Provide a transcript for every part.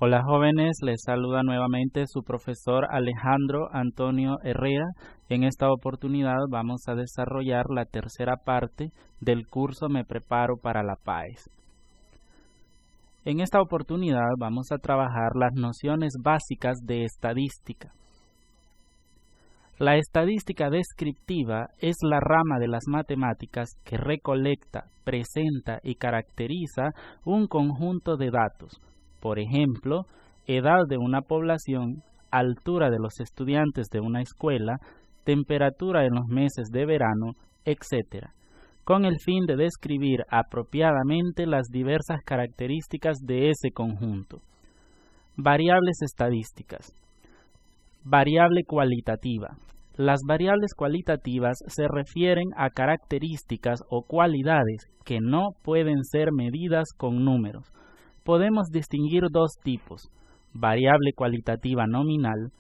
Hola jóvenes, les saluda nuevamente su profesor Alejandro Antonio Herrera. En esta oportunidad vamos a desarrollar la tercera parte del curso Me Preparo para la PAES. En esta oportunidad vamos a trabajar las nociones básicas de estadística. La estadística descriptiva es la rama de las matemáticas que recolecta, presenta y caracteriza un conjunto de datos. Por ejemplo, edad de una población, altura de los estudiantes de una escuela, temperatura en los meses de verano, etc., con el fin de describir apropiadamente las diversas características de ese conjunto. Variables estadísticas. Variable cualitativa. Las variables cualitativas se refieren a características o cualidades que no pueden ser medidas con números. Podemos distinguir dos tipos: variable cualitativa nominal.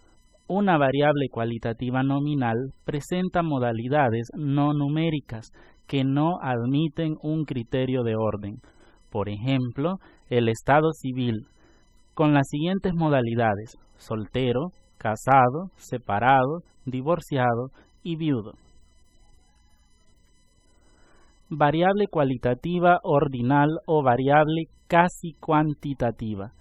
Una variable cualitativa nominal presenta modalidades no numéricas que no admiten un criterio de orden. Por ejemplo, el estado civil, con las siguientes modalidades: soltero, casado, separado, divorciado y viudo. Variable cualitativa ordinal o variable casi cuantitativa.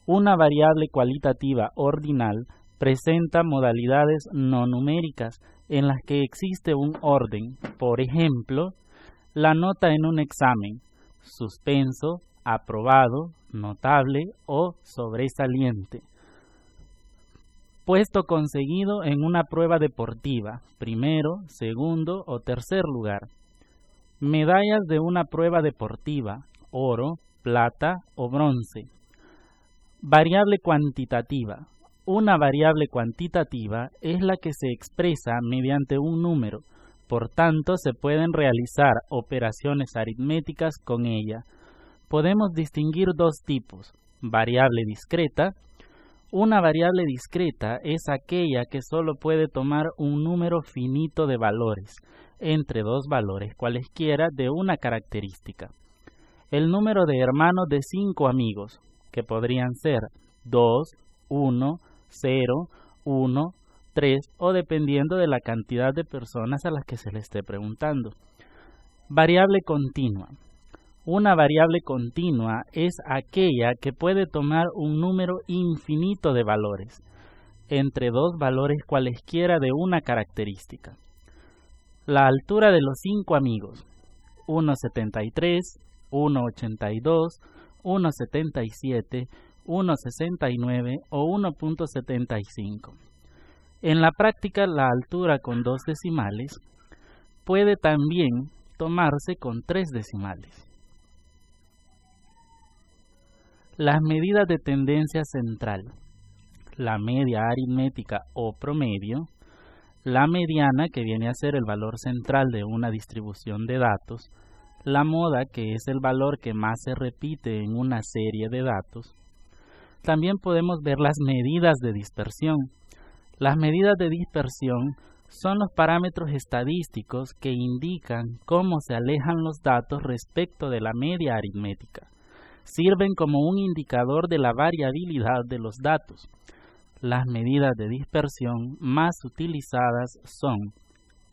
Una variable cualitativa ordinal presenta modalidades no numéricas en las que existe un orden. Por ejemplo, la nota en un examen: suspenso, aprobado, notable o sobresaliente. Puesto conseguido en una prueba deportiva: primero, segundo o tercer lugar. Medallas de una prueba deportiva: oro, plata o bronce. Variable cuantitativa. Una variable cuantitativa es la que se expresa mediante un número, por tanto se pueden realizar operaciones aritméticas con ella. Podemos distinguir dos tipos: variable discreta. Una variable discreta es aquella que solo puede tomar un número finito de valores, entre dos valores cualesquiera de una característica. El número de hermanos de 5 amigos, que podrían ser 2, 1, 0, 1, 3 o dependiendo de la cantidad de personas a las que se le esté preguntando. Variable continua. Una variable continua es aquella que puede tomar un número infinito de valores, entre dos valores cualesquiera de una característica. La altura de los 5 amigos: 1,73, 1,82, 1,77, 1,69 o 1,75. En la práctica, la altura con 2 decimales puede también tomarse con 3 decimales. Las medidas de tendencia central: la media aritmética o promedio, la mediana, que viene a ser el valor central de una distribución de datos, la moda, que es el valor que más se repite en una serie de datos. También podemos ver las medidas de dispersión. Las medidas de dispersión son los parámetros estadísticos que indican cómo se alejan los datos respecto de la media aritmética. Sirven como un indicador de la variabilidad de los datos. Las medidas de dispersión más utilizadas son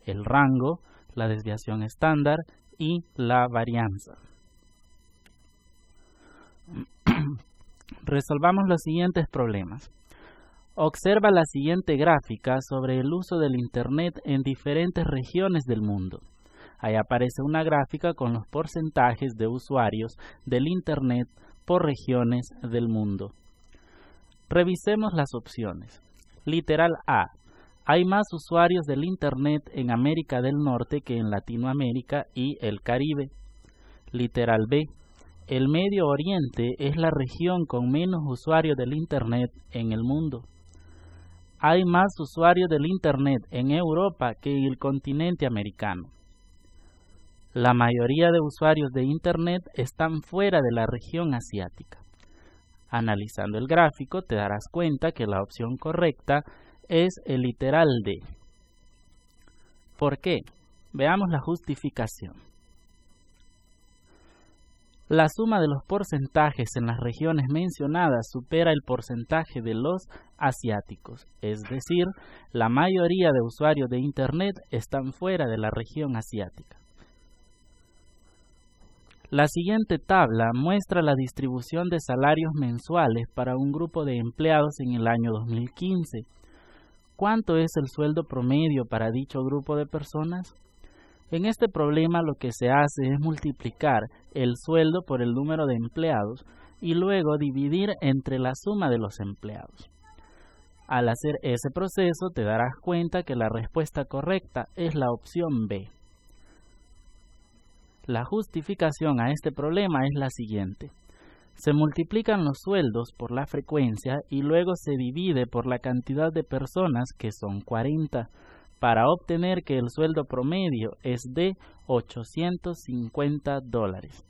el rango, la desviación estándar y la varianza. Resolvamos los siguientes problemas. Observa la siguiente gráfica sobre el uso del Internet en diferentes regiones del mundo. Ahí aparece una gráfica con los porcentajes de usuarios del Internet por regiones del mundo. Revisemos las opciones. Literal A: hay más usuarios del Internet en América del Norte que en Latinoamérica y el Caribe. Literal B: el Medio Oriente es la región con menos usuarios del Internet en el mundo. Hay más usuarios del Internet en Europa que en el continente americano. La mayoría de usuarios de Internet están fuera de la región asiática. Analizando el gráfico te darás cuenta que la opción correcta es el literal D. ¿Por qué? Veamos la justificación. La suma de los porcentajes en las regiones mencionadas supera el porcentaje de los asiáticos, es decir, la mayoría de usuarios de Internet están fuera de la región asiática. La siguiente tabla muestra la distribución de salarios mensuales para un grupo de empleados en el año 2015. ¿Cuánto es el sueldo promedio para dicho grupo de personas? En este problema lo que se hace es multiplicar el sueldo por el número de empleados y luego dividir entre la suma de los empleados. Al hacer ese proceso te darás cuenta que la respuesta correcta es la opción B. La justificación a este problema es la siguiente. Se multiplican los sueldos por la frecuencia y luego se divide por la cantidad de personas, que son 40, para obtener que el sueldo promedio es de $850.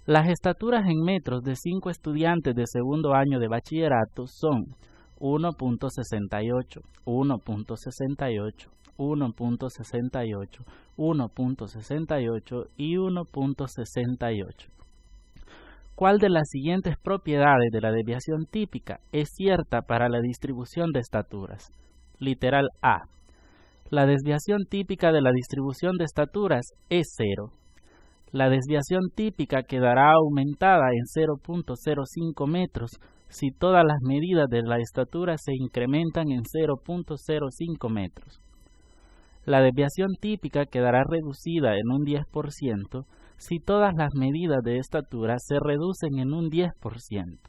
Las estaturas en metros de 5 estudiantes de segundo año de bachillerato son 1.68, 1.68, 1.68, 1.68 y 1.68. ¿Cuál de las siguientes propiedades de la desviación típica es cierta para la distribución de estaturas? Literal A. La desviación típica de la distribución de estaturas es 0. La desviación típica quedará aumentada en 0.05 metros si todas las medidas de la estatura se incrementan en 0.05 metros. La desviación típica quedará reducida en un 10% si todas las medidas de estatura se reducen en un 10%.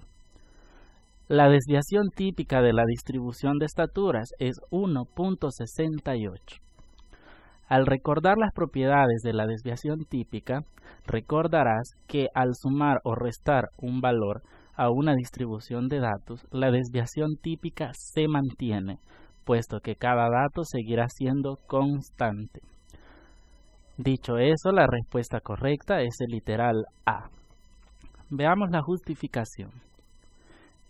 La desviación típica de la distribución de estaturas es 1.68. Al recordar las propiedades de la desviación típica, recordarás que al sumar o restar un valor a una distribución de datos, la desviación típica se mantiene, puesto que cada dato seguirá siendo constante. Dicho eso, la respuesta correcta es el literal A. Veamos la justificación.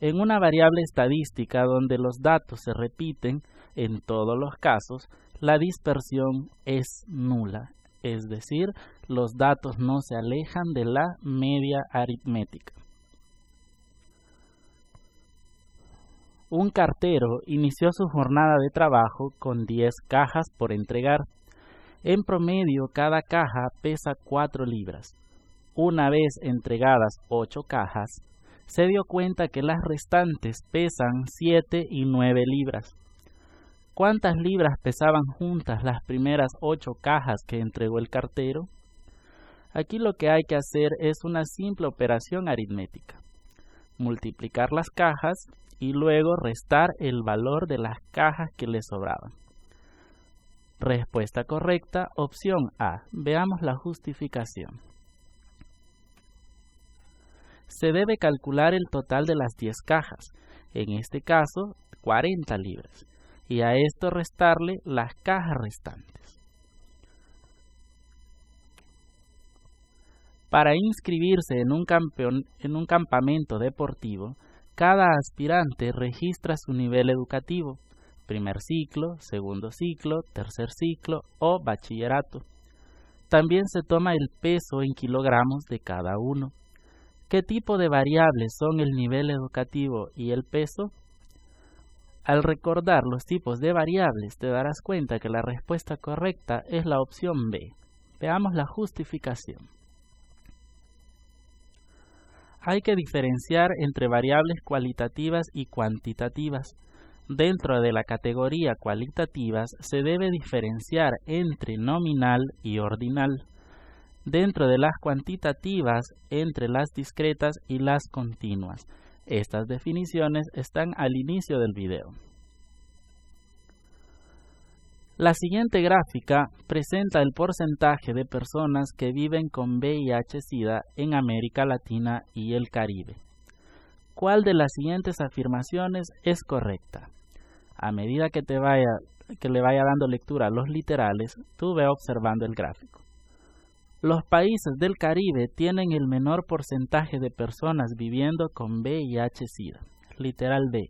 En una variable estadística donde los datos se repiten en todos los casos, la dispersión es nula, es decir, los datos no se alejan de la media aritmética. Un cartero inició su jornada de trabajo con 10 cajas por entregar. En promedio, cada caja pesa 4 libras. Una vez entregadas 8 cajas, se dio cuenta que las restantes pesan 7 y 9 libras. ¿Cuántas libras pesaban juntas las primeras 8 cajas que entregó el cartero? Aquí lo que hay que hacer es una simple operación aritmética. Multiplicar las cajas y luego restar el valor de las cajas que le sobraban. Respuesta correcta, opción A. Veamos la justificación. Se debe calcular el total de las 10 cajas, en este caso 40 libras, y a esto restarle las cajas restantes. Para inscribirse en un campamento deportivo, cada aspirante registra su nivel educativo, primer ciclo, segundo ciclo, tercer ciclo o bachillerato. También se toma el peso en kilogramos de cada uno. ¿Qué tipo de variables son el nivel educativo y el peso? Al recordar los tipos de variables te darás cuenta que la respuesta correcta es la opción B. Veamos la justificación. Hay que diferenciar entre variables cualitativas y cuantitativas. Dentro de la categoría cualitativas se debe diferenciar entre nominal y ordinal. Dentro de las cuantitativas, entre las discretas y las continuas. Estas definiciones están al inicio del video. La siguiente gráfica presenta el porcentaje de personas que viven con VIH-Sida en América Latina y el Caribe. ¿Cuál de las siguientes afirmaciones es correcta? A medida que le vaya dando lectura a los literales, tú ve observando el gráfico. Los países del Caribe tienen el menor porcentaje de personas viviendo con VIH-Sida. Literal B.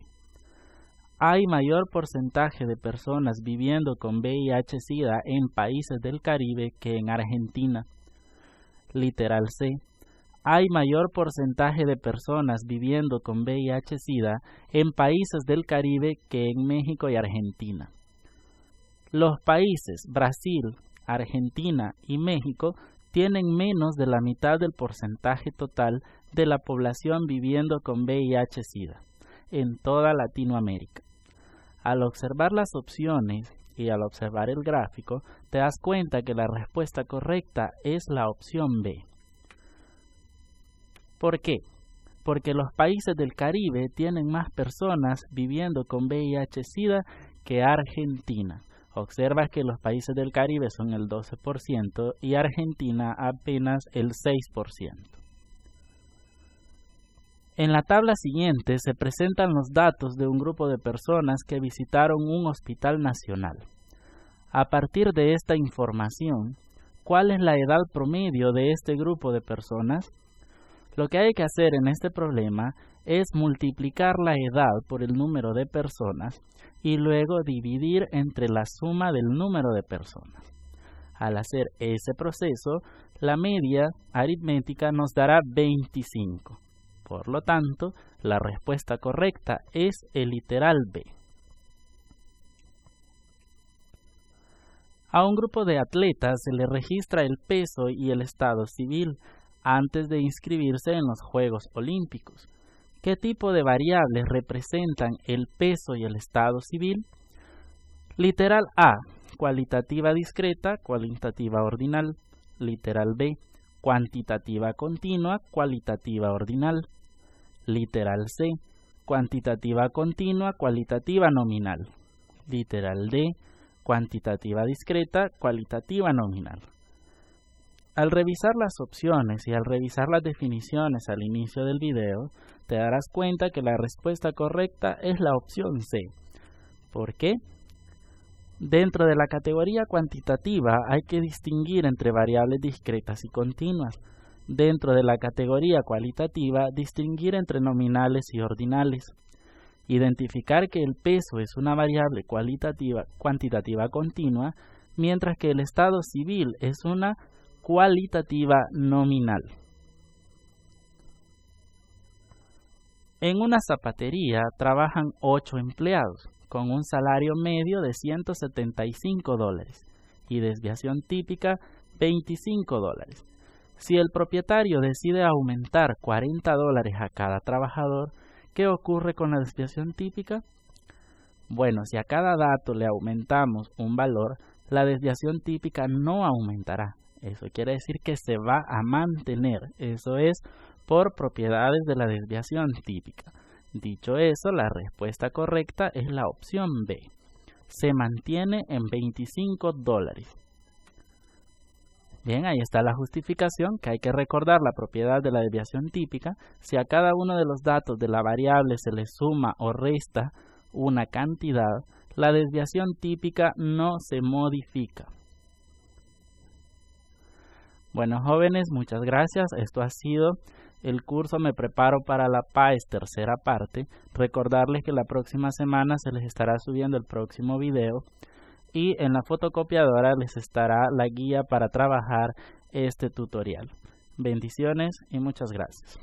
Hay mayor porcentaje de personas viviendo con VIH-Sida en países del Caribe que en Argentina. Literal C. Hay mayor porcentaje de personas viviendo con VIH-Sida en países del Caribe que en México y Argentina. Los países Brasil, Argentina y México tienen menos de la mitad del porcentaje total de la población viviendo con VIH-Sida en toda Latinoamérica. Al observar las opciones y al observar el gráfico, te das cuenta que la respuesta correcta es la opción B. ¿Por qué? Porque los países del Caribe tienen más personas viviendo con VIH-Sida que Argentina. Observa que los países del Caribe son el 12% y Argentina apenas el 6%. En la tabla siguiente se presentan los datos de un grupo de personas que visitaron un hospital nacional. A partir de esta información, ¿cuál es la edad promedio de este grupo de personas? Lo que hay que hacer en este problema es multiplicar la edad por el número de personas y luego dividir entre la suma del número de personas. Al hacer ese proceso, la media aritmética nos dará 25. Por lo tanto, la respuesta correcta es el literal B. A un grupo de atletas se le registra el peso y el estado civil antes de inscribirse en los Juegos Olímpicos. ¿Qué tipo de variables representan el peso y el estado civil? Literal A, cualitativa discreta, cualitativa ordinal. Literal B, cuantitativa continua, cualitativa ordinal. Literal C, cuantitativa continua, cualitativa nominal. Literal D, cuantitativa discreta, cualitativa nominal. Al revisar las opciones y al revisar las definiciones al inicio del video, te darás cuenta que la respuesta correcta es la opción C. ¿Por qué? Dentro de la categoría cuantitativa hay que distinguir entre variables discretas y continuas. Dentro de la categoría cualitativa, distinguir entre nominales y ordinales. Identificar que el peso es una variable cuantitativa continua, mientras que el estado civil es una cualitativa nominal. En una zapatería trabajan 8 empleados con un salario medio de $175 y desviación típica $25. Si el propietario decide aumentar $40 a cada trabajador, ¿qué ocurre con la desviación típica? Bueno, si a cada dato le aumentamos un valor, la desviación típica no aumentará. Eso quiere decir que se va a mantener. Eso es por propiedades de la desviación típica. Dicho eso, la respuesta correcta es la opción B. Se mantiene en $25. Bien, ahí está la justificación, que hay que recordar la propiedad de la desviación típica. Si a cada uno de los datos de la variable se le suma o resta una cantidad, la desviación típica no se modifica. Bueno, jóvenes, muchas gracias. Esto ha sido el curso Me Preparo para la PAES, tercera parte. Recordarles que la próxima semana se les estará subiendo el próximo video y en la fotocopiadora les estará la guía para trabajar este tutorial. Bendiciones y muchas gracias.